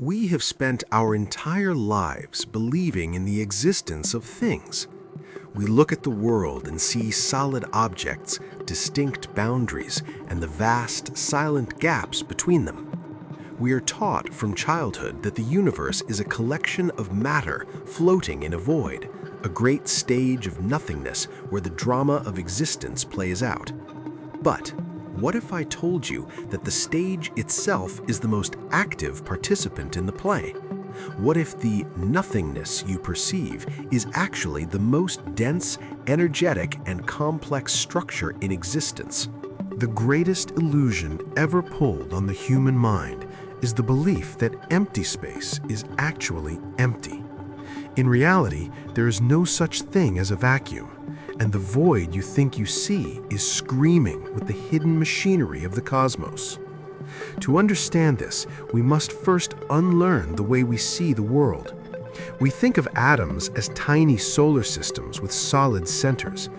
We have spent our entire lives believing in the existence of things. We look at the world and see solid objects, distinct boundaries, and the vast, silent gaps between them. We are taught from childhood that the universe is a collection of matter floating in a void, a great stage of nothingness where the drama of existence plays out. But what if I told you that the stage itself is the most active participant in the play? What if the nothingness you perceive is actually the most dense, energetic, and complex structure in existence? The greatest illusion ever pulled on the human mind is the belief that empty space is actually empty. In reality, there is no such thing as a vacuum, and the void you think you see is screaming with the hidden machinery of the cosmos. To understand this, we must first unlearn the way we see the world. We think of atoms as tiny solar systems with solid centers,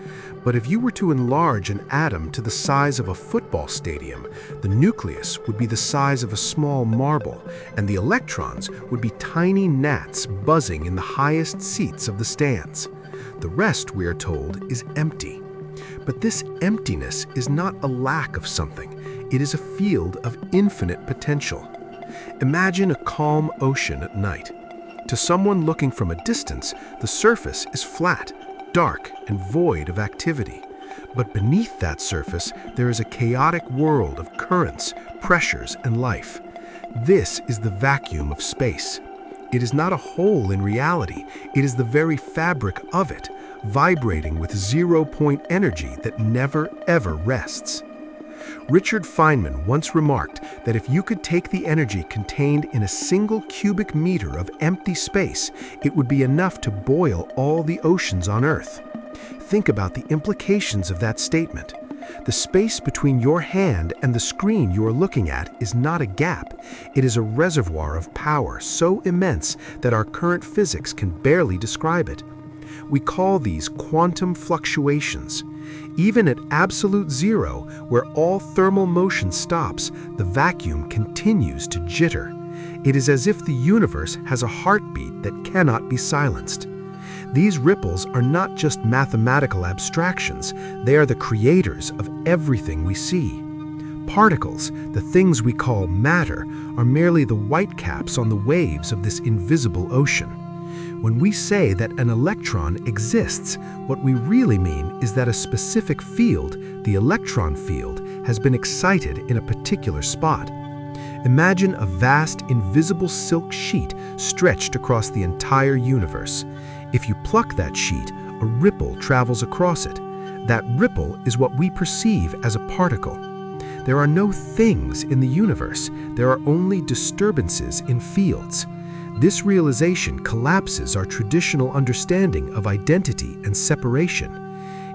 but if you were to enlarge an atom to the size of a football stadium, the nucleus would be the size of a small marble, and the electrons would be tiny gnats buzzing in the highest seats of the stands. The rest, we are told, is empty. But this emptiness is not a lack of something. It is a field of infinite potential. Imagine a calm ocean at night. To someone looking from a distance, the surface is flat, dark, and void of activity. But beneath that surface, there is a chaotic world of currents, pressures, and life. This is the vacuum of space. It is not a hole in reality, it is the very fabric of it, vibrating with zero-point energy that never, ever rests. Richard Feynman once remarked that if you could take the energy contained in a single cubic meter of empty space, it would be enough to boil all the oceans on Earth. Think about the implications of that statement. The space between your hand and the screen you are looking at is not a gap. It is a reservoir of power so immense that our current physics can barely describe it. We call these quantum fluctuations. Even at absolute zero, where all thermal motion stops, the vacuum continues to jitter. It is as if the universe has a heartbeat that cannot be silenced. These ripples are not just mathematical abstractions, they are the creators of everything we see. Particles, the things we call matter, are merely the whitecaps on the waves of this invisible ocean. When we say that an electron exists, what we really mean is that a specific field, the electron field, has been excited in a particular spot. Imagine a vast, invisible silk sheet stretched across the entire universe. If you pluck that sheet, a ripple travels across it. That ripple is what we perceive as a particle. There are no things in the universe. There are only disturbances in fields. This realization collapses our traditional understanding of identity and separation.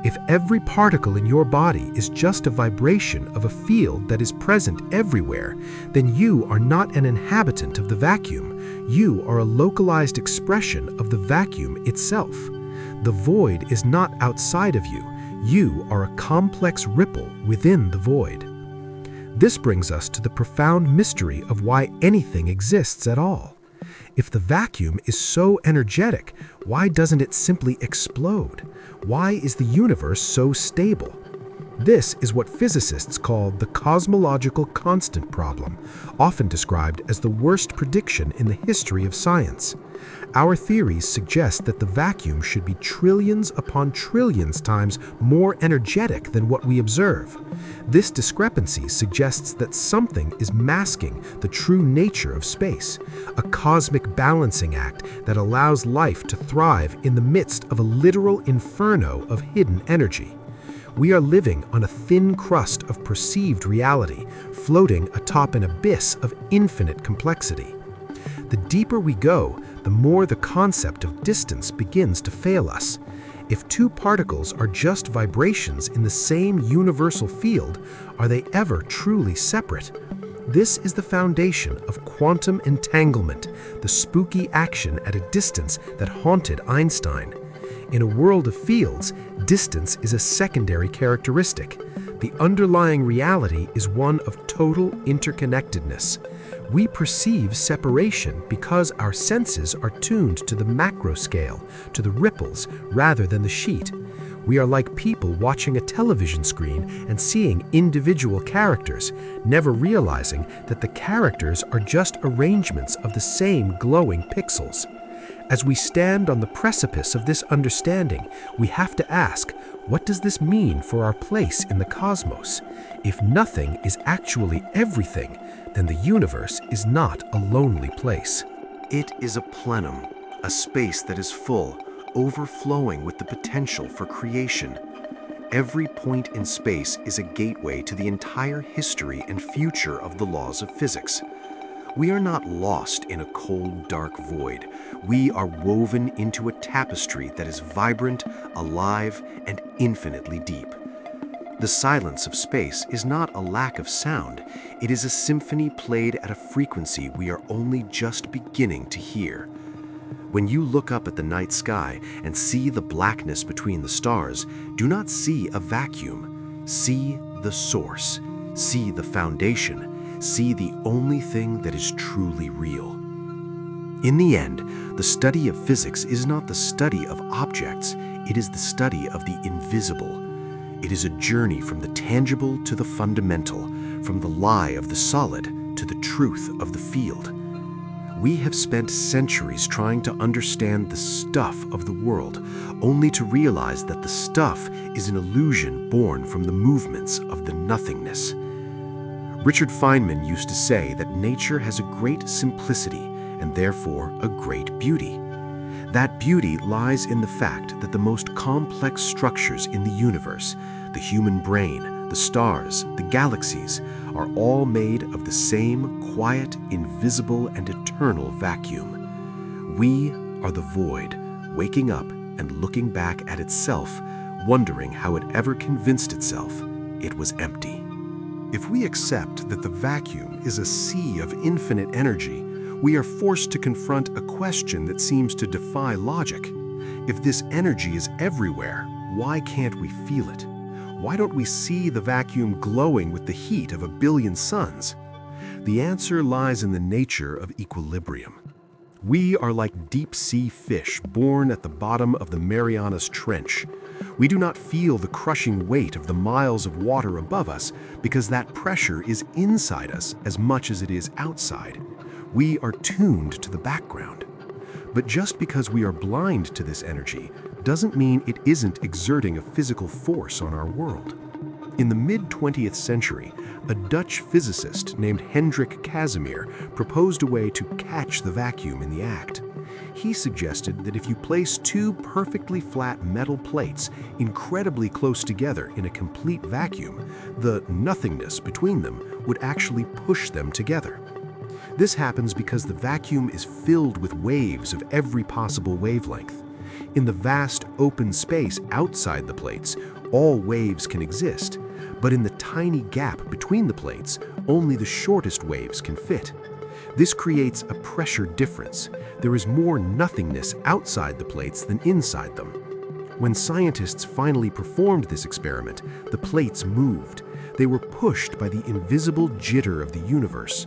If every particle in your body is just a vibration of a field that is present everywhere, then you are not an inhabitant of the vacuum. You are a localized expression of the vacuum itself. The void is not outside of you. You are a complex ripple within the void. This brings us to the profound mystery of why anything exists at all. If the vacuum is so energetic, why doesn't it simply explode? Why is the universe so stable? This is what physicists call the cosmological constant problem, often described as the worst prediction in the history of science. Our theories suggest that the vacuum should be trillions upon trillions times more energetic than what we observe. This discrepancy suggests that something is masking the true nature of space, a cosmic balancing act that allows life to thrive in the midst of a literal inferno of hidden energy. We are living on a thin crust of perceived reality, floating atop an abyss of infinite complexity. The deeper we go, the more the concept of distance begins to fail us. If two particles are just vibrations in the same universal field, are they ever truly separate? This is the foundation of quantum entanglement, the spooky action at a distance that haunted Einstein. In a world of fields, distance is a secondary characteristic. The underlying reality is one of total interconnectedness. We perceive separation because our senses are tuned to the macro scale, to the ripples, rather than the sheet. We are like people watching a television screen and seeing individual characters, never realizing that the characters are just arrangements of the same glowing pixels. As we stand on the precipice of this understanding, we have to ask, what does this mean for our place in the cosmos? If nothing is actually everything, then the universe is not a lonely place. It is a plenum, a space that is full, overflowing with the potential for creation. Every point in space is a gateway to the entire history and future of the laws of physics. We are not lost in a cold, dark void. We are woven into a tapestry that is vibrant, alive, and infinitely deep. The silence of space is not a lack of sound. It is a symphony played at a frequency we are only just beginning to hear. When you look up at the night sky and see the blackness between the stars, do not see a vacuum. See the source. See the foundation. See the only thing that is truly real. In the end, the study of physics is not the study of objects, it is the study of the invisible. It is a journey from the tangible to the fundamental, from the lie of the solid to the truth of the field. We have spent centuries trying to understand the stuff of the world, only to realize that the stuff is an illusion born from the movements of the nothingness. Richard Feynman used to say that nature has a great simplicity and therefore a great beauty. That beauty lies in the fact that the most complex structures in the universe, the human brain, the stars, the galaxies, are all made of the same quiet, invisible, and eternal vacuum. We are the void, waking up and looking back at itself, wondering how it ever convinced itself it was empty. If we accept that the vacuum is a sea of infinite energy, we are forced to confront a question that seems to defy logic. If this energy is everywhere, why can't we feel it? Why don't we see the vacuum glowing with the heat of a billion suns? The answer lies in the nature of equilibrium. We are like deep-sea fish born at the bottom of the Marianas Trench. We do not feel the crushing weight of the miles of water above us because that pressure is inside us as much as it is outside. We are tuned to the background. But just because we are blind to this energy doesn't mean it isn't exerting a physical force on our world. In the mid-20th century, a Dutch physicist named Hendrik Casimir proposed a way to catch the vacuum in the act. He suggested that if you place two perfectly flat metal plates incredibly close together in a complete vacuum, the nothingness between them would actually push them together. This happens because the vacuum is filled with waves of every possible wavelength. In the vast open space outside the plates, all waves can exist, but in the tiny gap between the plates, only the shortest waves can fit. This creates a pressure difference. There is more nothingness outside the plates than inside them. When scientists finally performed this experiment, the plates moved. They were pushed by the invisible jitter of the universe.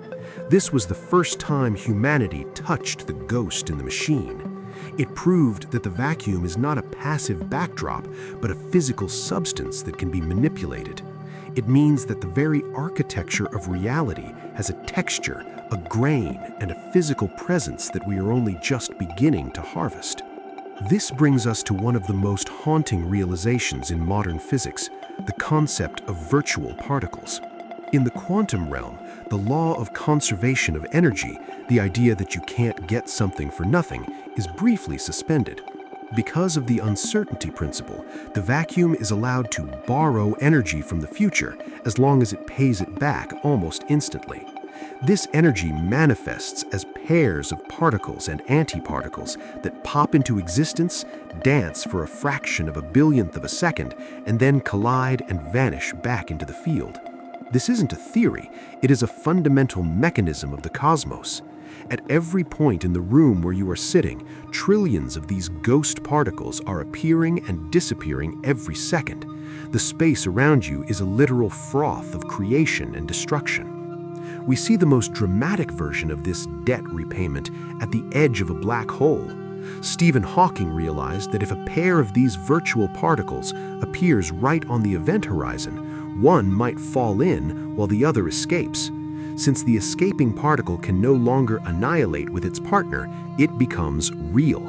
This was the first time humanity touched the ghost in the machine. It proved that the vacuum is not a passive backdrop, but a physical substance that can be manipulated. It means that the very architecture of reality has a texture, a grain, and a physical presence that we are only just beginning to harvest. This brings us to one of the most haunting realizations in modern physics, the concept of virtual particles. In the quantum realm, the law of conservation of energy, the idea that you can't get something for nothing, is briefly suspended. Because of the uncertainty principle, the vacuum is allowed to borrow energy from the future as long as it pays it back almost instantly. This energy manifests as pairs of particles and antiparticles that pop into existence, dance for a fraction of a billionth of a second, and then collide and vanish back into the field. This isn't a theory, it is a fundamental mechanism of the cosmos. At every point in the room where you are sitting, trillions of these ghost particles are appearing and disappearing every second. The space around you is a literal froth of creation and destruction. We see the most dramatic version of this debt repayment at the edge of a black hole. Stephen Hawking realized that if a pair of these virtual particles appears right on the event horizon, one might fall in while the other escapes. Since the escaping particle can no longer annihilate with its partner, it becomes real.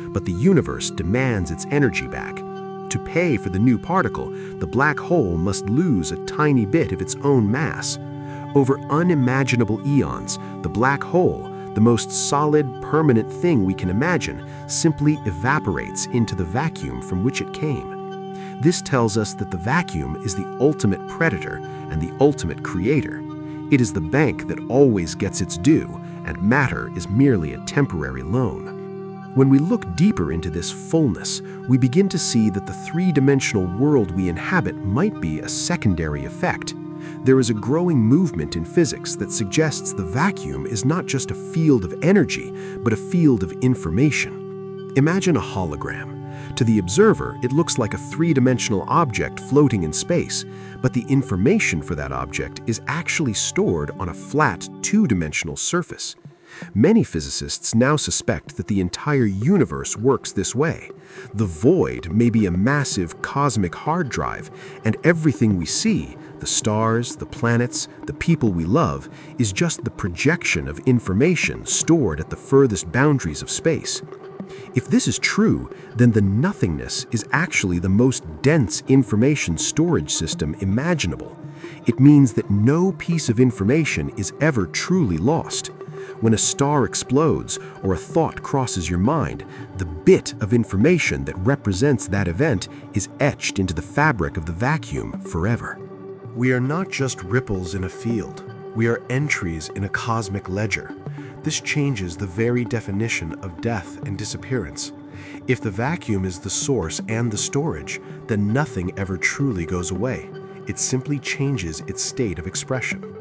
But the universe demands its energy back. To pay for the new particle, the black hole must lose a tiny bit of its own mass. Over unimaginable eons, the black hole, the most solid, permanent thing we can imagine, simply evaporates into the vacuum from which it came. This tells us that the vacuum is the ultimate predator and the ultimate creator. It is the bank that always gets its due, and matter is merely a temporary loan. When we look deeper into this fullness, we begin to see that the three-dimensional world we inhabit might be a secondary effect. There is a growing movement in physics that suggests the vacuum is not just a field of energy, but a field of information. Imagine a hologram. To the observer, it looks like a three-dimensional object floating in space, but the information for that object is actually stored on a flat, two-dimensional surface. Many physicists now suspect that the entire universe works this way. The void may be a massive cosmic hard drive, and everything we see, the stars, the planets, the people we love, is just the projection of information stored at the furthest boundaries of space. If this is true, then the nothingness is actually the most dense information storage system imaginable. It means that no piece of information is ever truly lost. When a star explodes or a thought crosses your mind, the bit of information that represents that event is etched into the fabric of the vacuum forever. We are not just ripples in a field. We are entries in a cosmic ledger. This changes the very definition of death and disappearance. If the vacuum is the source and the storage, then nothing ever truly goes away. It simply changes its state of expression.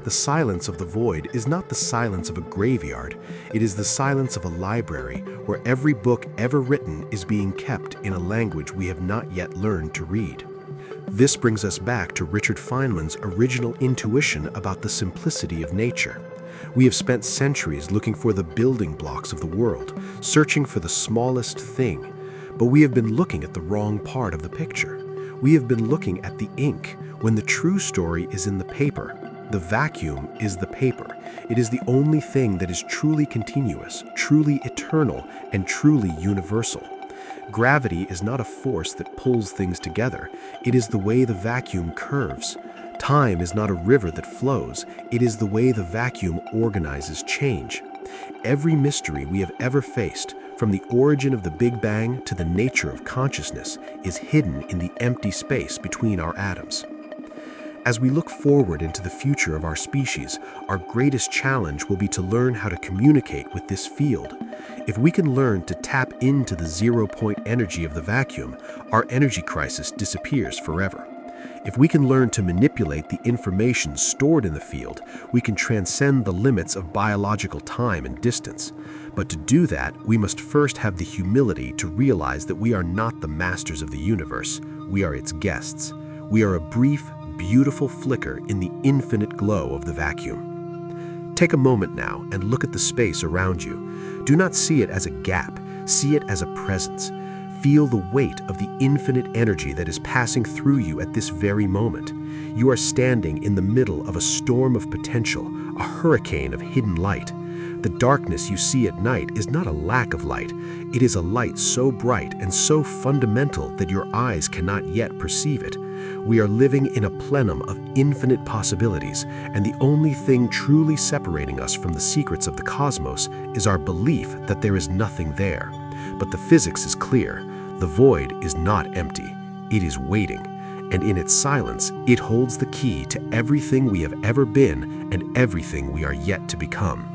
The silence of the void is not the silence of a graveyard. It is the silence of a library where every book ever written is being kept in a language we have not yet learned to read. This brings us back to Richard Feynman's original intuition about the simplicity of nature. We have spent centuries looking for the building blocks of the world, searching for the smallest thing, but we have been looking at the wrong part of the picture. We have been looking at the ink when the true story is in the paper. The vacuum is the paper. It is the only thing that is truly continuous, truly eternal, and truly universal. Gravity is not a force that pulls things together. It is the way the vacuum curves. Time is not a river that flows. It is the way the vacuum organizes change. Every mystery we have ever faced, from the origin of the Big Bang to the nature of consciousness, is hidden in the empty space between our atoms. As we look forward into the future of our species, our greatest challenge will be to learn how to communicate with this field. If we can learn to tap into the zero-point energy of the vacuum, our energy crisis disappears forever. If we can learn to manipulate the information stored in the field, we can transcend the limits of biological time and distance. But to do that, we must first have the humility to realize that we are not the masters of the universe. We are its guests. We are a brief, beautiful flicker in the infinite glow of the vacuum. Take a moment now and look at the space around you. Do not see it as a gap, see it as a presence. Feel the weight of the infinite energy that is passing through you at this very moment. You are standing in the middle of a storm of potential, a hurricane of hidden light. The darkness you see at night is not a lack of light. It is a light so bright and so fundamental that your eyes cannot yet perceive it. We are living in a plenum of infinite possibilities, and the only thing truly separating us from the secrets of the cosmos is our belief that there is nothing there. But the physics is clear. The void is not empty. It is waiting, and in its silence, it holds the key to everything we have ever been and everything we are yet to become.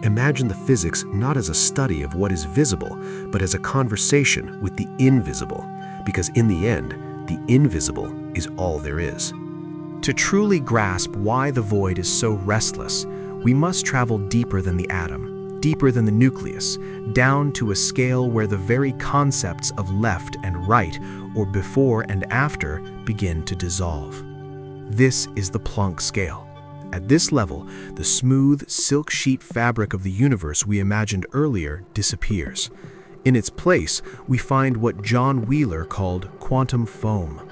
Imagine the physics not as a study of what is visible, but as a conversation with the invisible, because in the end, the invisible is all there is. To truly grasp why the void is so restless, we must travel deeper than the atom, deeper than the nucleus, down to a scale where the very concepts of left and right, or before and after, begin to dissolve. This is the Planck scale. At this level, the smooth, silk sheet fabric of the universe we imagined earlier disappears. In its place, we find what John Wheeler called quantum foam.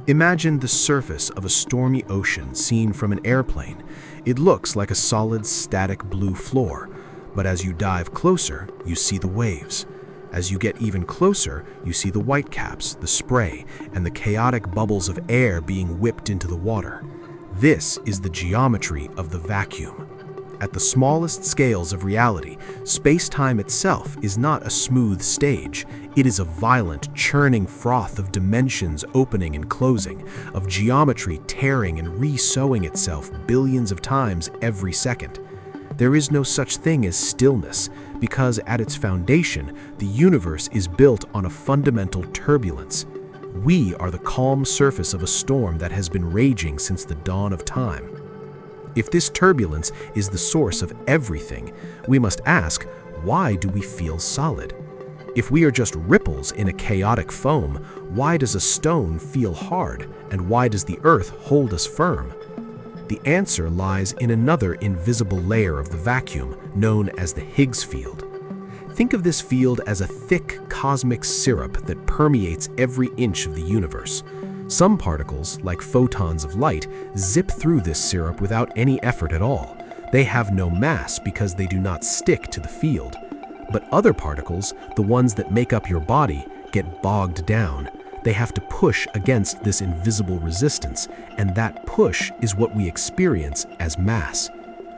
Imagine the surface of a stormy ocean seen from an airplane. It looks like a solid, static blue floor, but as you dive closer, you see the waves. As you get even closer, you see the whitecaps, the spray, and the chaotic bubbles of air being whipped into the water. This is the geometry of the vacuum. At the smallest scales of reality, space-time itself is not a smooth stage. It is a violent, churning froth of dimensions opening and closing, of geometry tearing and re-sewing itself billions of times every second. There is no such thing as stillness, because at its foundation, the universe is built on a fundamental turbulence. We are the calm surface of a storm that has been raging since the dawn of time. If this turbulence is the source of everything, we must ask, why do we feel solid? If we are just ripples in a chaotic foam, why does a stone feel hard, and why does the earth hold us firm? The answer lies in another invisible layer of the vacuum, known as the Higgs field. Think of this field as a thick cosmic syrup that permeates every inch of the universe. Some particles, like photons of light, zip through this syrup without any effort at all. They have no mass because they do not stick to the field. But other particles, the ones that make up your body, get bogged down. They have to push against this invisible resistance, and that push is what we experience as mass.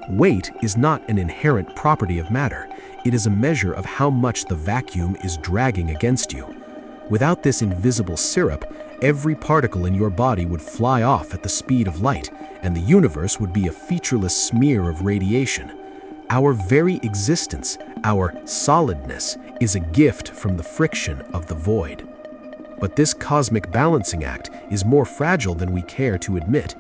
Weight is not an inherent property of matter. It is a measure of how much the vacuum is dragging against you. Without this invisible syrup, every particle in your body would fly off at the speed of light, and the universe would be a featureless smear of radiation. Our very existence, our solidness, is a gift from the friction of the void. But this cosmic balancing act is more fragile than we care to admit.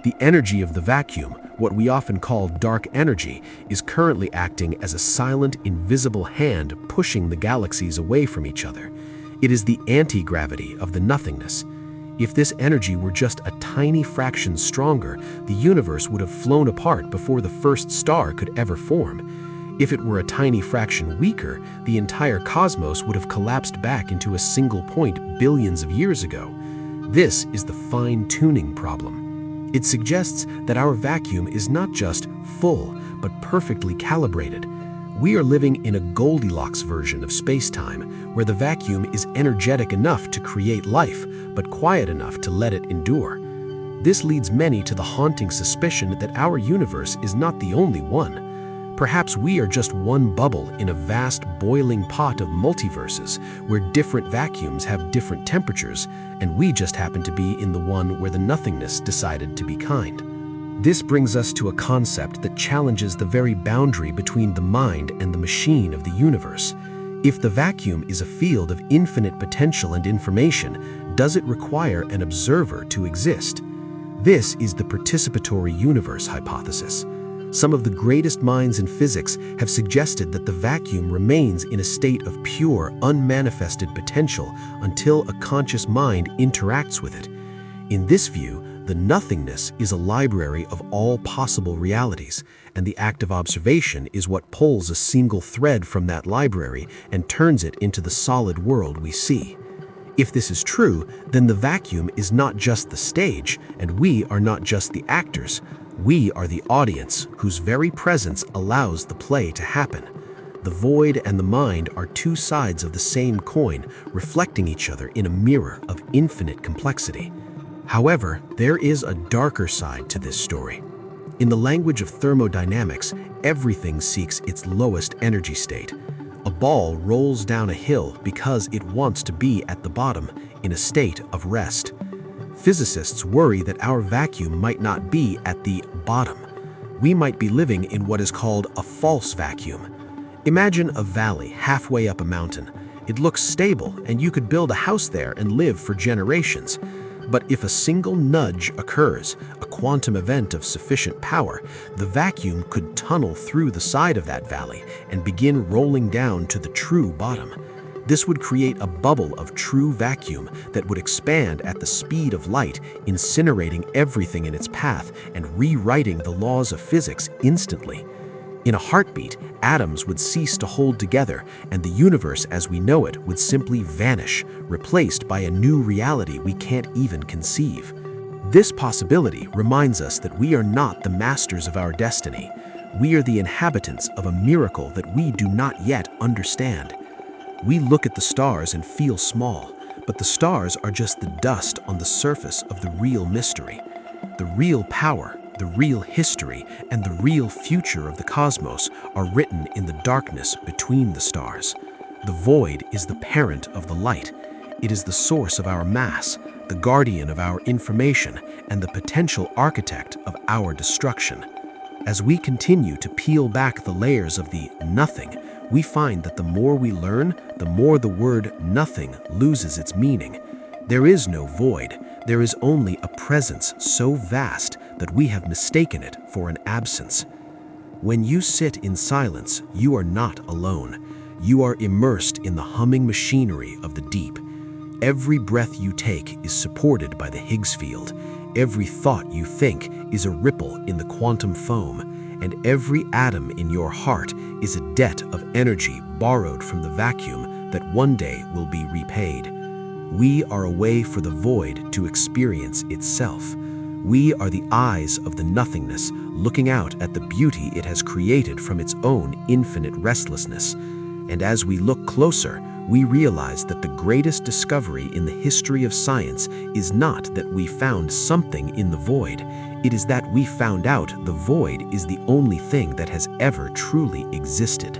The energy of the vacuum, what we often call dark energy, is currently acting as a silent, invisible hand pushing the galaxies away from each other. It is the anti-gravity of the nothingness. If this energy were just a tiny fraction stronger, the universe would have flown apart before the first star could ever form. If it were a tiny fraction weaker, the entire cosmos would have collapsed back into a single point billions of years ago. This is the fine-tuning problem. It suggests that our vacuum is not just full, but perfectly calibrated. We are living in a Goldilocks version of space-time, where the vacuum is energetic enough to create life, but quiet enough to let it endure. This leads many to the haunting suspicion that our universe is not the only one. Perhaps we are just one bubble in a vast boiling pot of multiverses, where different vacuums have different temperatures, and we just happen to be in the one where the nothingness decided to be kind. This brings us to a concept that challenges the very boundary between the mind and the machine of the universe. If the vacuum is a field of infinite potential and information, does it require an observer to exist? This is the participatory universe hypothesis. Some of the greatest minds in physics have suggested that the vacuum remains in a state of pure, unmanifested potential until a conscious mind interacts with it. In this view, the nothingness is a library of all possible realities, and the act of observation is what pulls a single thread from that library and turns it into the solid world we see. If this is true, then the vacuum is not just the stage, and we are not just the actors. We are the audience, whose very presence allows the play to happen. The void and the mind are two sides of the same coin, reflecting each other in a mirror of infinite complexity. However, there is a darker side to this story. In the language of thermodynamics, everything seeks its lowest energy state. A ball rolls down a hill because it wants to be at the bottom, in a state of rest. Physicists worry that our vacuum might not be at the bottom. We might be living in what is called a false vacuum. Imagine a valley halfway up a mountain. It looks stable, and you could build a house there and live for generations. But if a single nudge occurs, a quantum event of sufficient power, the vacuum could tunnel through the side of that valley and begin rolling down to the true bottom. This would create a bubble of true vacuum that would expand at the speed of light, incinerating everything in its path and rewriting the laws of physics instantly. In a heartbeat, atoms would cease to hold together, and the universe as we know it would simply vanish, replaced by a new reality we can't even conceive. This possibility reminds us that we are not the masters of our destiny. We are the inhabitants of a miracle that we do not yet understand. We look at the stars and feel small, but the stars are just the dust on the surface of the real mystery. The real power, the real history, and the real future of the cosmos are written in the darkness between the stars. The void is the parent of the light. It is the source of our mass, the guardian of our information, and the potential architect of our destruction. As we continue to peel back the layers of the nothing, we find that the more we learn, the more the word nothing loses its meaning. There is no void. There is only a presence so vast that we have mistaken it for an absence. When you sit in silence, you are not alone. You are immersed in the humming machinery of the deep. Every breath you take is supported by the Higgs field. Every thought you think is a ripple in the quantum foam, and every atom in your heart is a debt of energy borrowed from the vacuum that one day will be repaid. We are a way for the void to experience itself. We are the eyes of the nothingness, looking out at the beauty it has created from its own infinite restlessness. And as we look closer, we realize that the greatest discovery in the history of science is not that we found something in the void. It is that we found out the void is the only thing that has ever truly existed.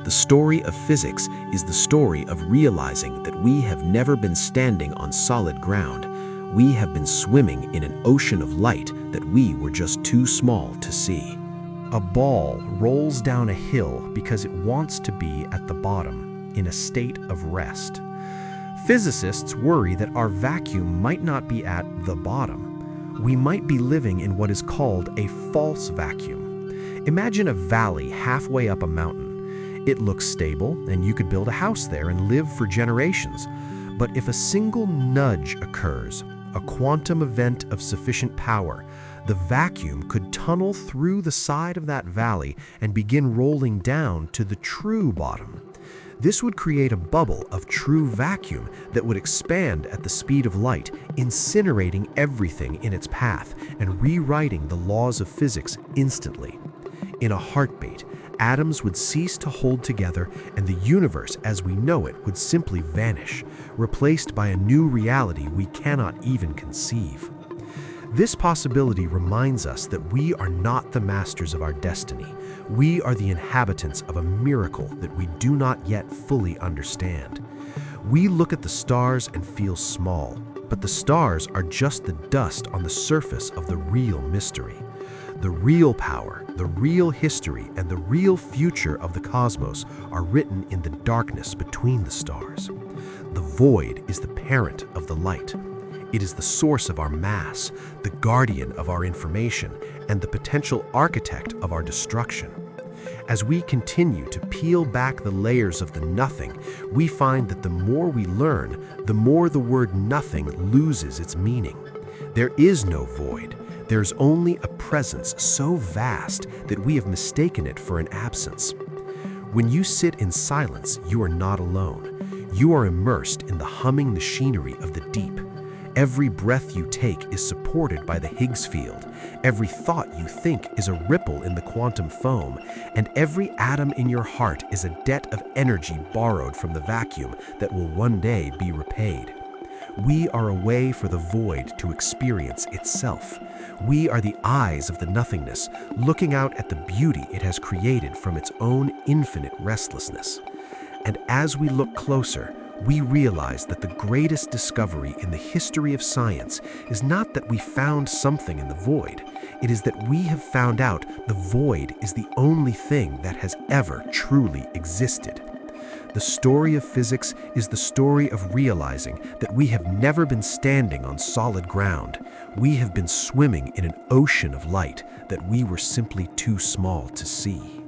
The story of physics is the story of realizing that we have never been standing on solid ground. We have been swimming in an ocean of light that we were just too small to see. A ball rolls down a hill because it wants to be at the bottom, in a state of rest. Physicists worry that our vacuum might not be at the bottom. We might be living in what is called a false vacuum. Imagine a valley halfway up a mountain. It looks stable, and you could build a house there and live for generations. But if a single nudge occurs, a quantum event of sufficient power, the vacuum could tunnel through the side of that valley and begin rolling down to the true bottom. This would create a bubble of true vacuum that would expand at the speed of light, incinerating everything in its path and rewriting the laws of physics instantly. In a heartbeat, atoms would cease to hold together, and the universe as we know it would simply vanish, replaced by a new reality we cannot even conceive. This possibility reminds us that we are not the masters of our destiny. We are the inhabitants of a miracle that we do not yet fully understand. We look at the stars and feel small, but the stars are just the dust on the surface of the real mystery. The real power, the real history, and the real future of the cosmos are written in the darkness between the stars. The void is the parent of the light. It is the source of our mass, the guardian of our information, and the potential architect of our destruction. As we continue to peel back the layers of the nothing, we find that the more we learn, the more the word nothing loses its meaning. There is no void. There's only a presence so vast that we have mistaken it for an absence. When you sit in silence, you are not alone. You are immersed in the humming machinery of the deep. Every breath you take is supported by the Higgs field. Every thought you think is a ripple in the quantum foam, and every atom in your heart is a debt of energy borrowed from the vacuum that will one day be repaid. We are a way for the void to experience itself. We are the eyes of the nothingness, looking out at the beauty it has created from its own infinite restlessness. And as we look closer, we realize that the greatest discovery in the history of science is not that we found something in the void. It is that we have found out the void is the only thing that has ever truly existed. The story of physics is the story of realizing that we have never been standing on solid ground. We have been swimming in an ocean of light that we were simply too small to see.